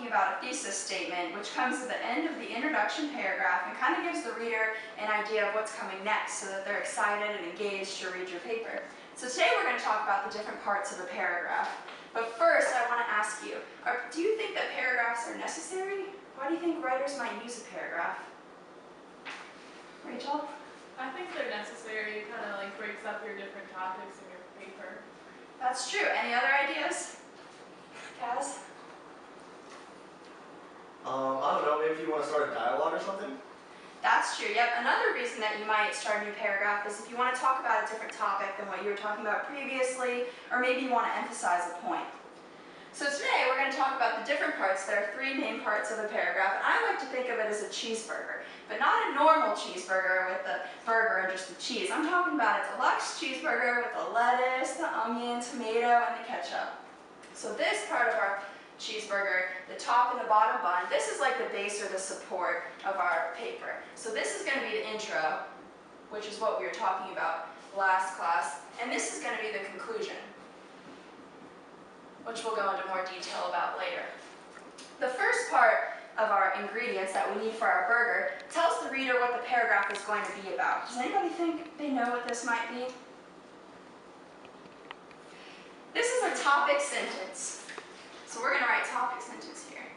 about a thesis statement, which comes at the end of the introduction paragraph and kind of gives the reader an idea of what's coming next so that they're excited and engaged to read your paper. So today we're going to talk about the different parts of a paragraph. But first, I want to ask you, do you think that paragraphs are necessary? Why do you think writers might use a paragraph? Rachel? I think they're necessary. It kind of like breaks up your different topics in your paper. That's true. Any other ideas? Kaz? I don't know, maybe if you want to start a dialogue or something? That's true. Yep. Another reason that you might start a new paragraph is if you want to talk about a different topic than what you were talking about previously, or maybe you want to emphasize a point. So today we're going to talk about the different parts. There are three main parts of a paragraph, and I like to think of it as a cheeseburger, but not a normal cheeseburger with the burger and just the cheese. I'm talking about a deluxe cheeseburger with the lettuce, the onion, tomato, and the ketchup. So this part of our cheeseburger, the top and the bottom bun, this is like the base or the support of our paper. So this is going to be the intro, which is what we were talking about last class, and this is going to be the conclusion, which we'll go into more detail about later. The first part of our ingredients that we need for our burger tells the reader what the paragraph is going to be about. Does anybody think they know what this might be? This is a topic sentence. So we're going to write topic sentence here.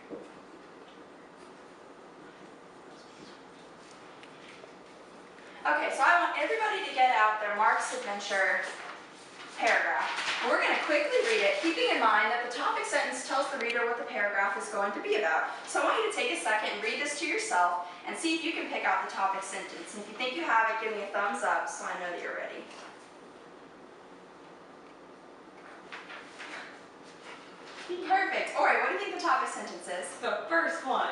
Okay, so I want everybody to get out their Mark's Adventure paragraph. We're going to quickly read it, keeping in mind that the topic sentence tells the reader what the paragraph is going to be about. So I want you to take a second and read this to yourself and see if you can pick out the topic sentence. And if you think you have it, give me a thumbs up so I know that you're ready. Perfect. All right, what do you think the topic sentence is? The first one.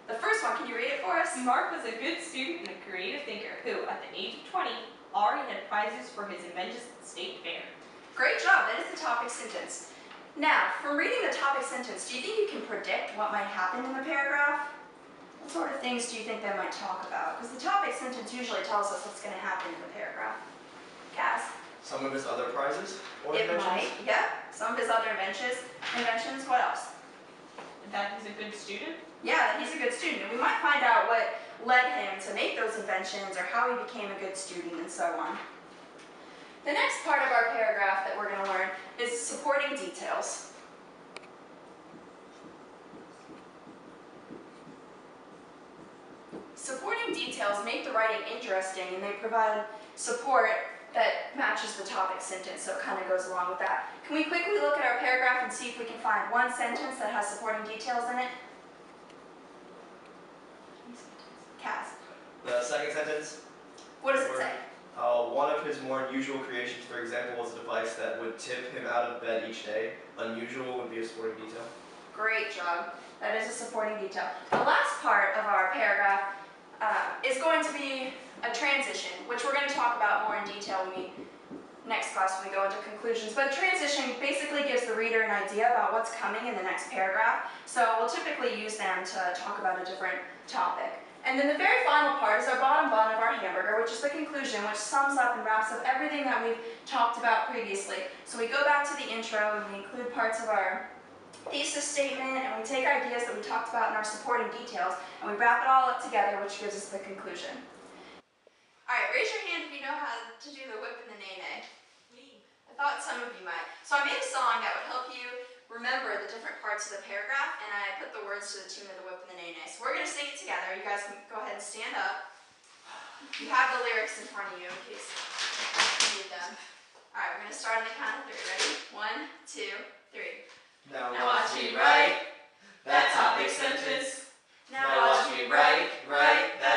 The first one, can you read it for us? Mark was a good student and a creative thinker who, at the age of 20, already had prizes for his inventions at the state fair. Great job. That is the topic sentence. Now, from reading the topic sentence, do you think you can predict what might happen in the paragraph? What sort of things do you think they might talk about? Because the topic sentence usually tells us what's going to happen in the paragraph. Kaz? Some of his other prizes or It inventions? might, yeah. Some of his other inventions. What else? That he's a good student? Yeah, that he's a good student. We might find out what led him to make those inventions or how he became a good student and so on. The next part of our paragraph that we're going to learn is supporting details. Supporting details make the writing interesting and they provide support that matches the topic sentence, so it kind of goes along with that. Can we quickly look at our paragraph and see if we can find one sentence that has supporting details in it? Kaz. The second sentence? What does it say? One of his more unusual creations, for example, was a device that would tip him out of bed each day. Unusual would be a supporting detail. Great job. That is a supporting detail. The last part of our paragraph is going to be a transition, which we're going to talk about more in detail next class when we go into conclusions. But transition basically gives the reader an idea about what's coming in the next paragraph. So we'll typically use them to talk about a different topic. And then the very final part is our bottom bun of our hamburger, which is the conclusion, which sums up and wraps up everything that we've talked about previously. So we go back to the intro and we include parts of our thesis statement, and we take ideas that we talked about in our supporting details, and we wrap it all up together, which gives us the conclusion. All right, raise your hand if you know how to do the whip and the nay-nay. I thought some of you might. So I made a song that would help you remember the different parts of the paragraph, and I put the words to the tune of the whip and the nay-nay. So we're going to sing it together. You guys can go ahead and stand up. You have the lyrics in front of you in case you need them. All right, we're going to start on the count of three. Ready? 1, 2, 3. Now watch me write that topic sentence. Now watch me write that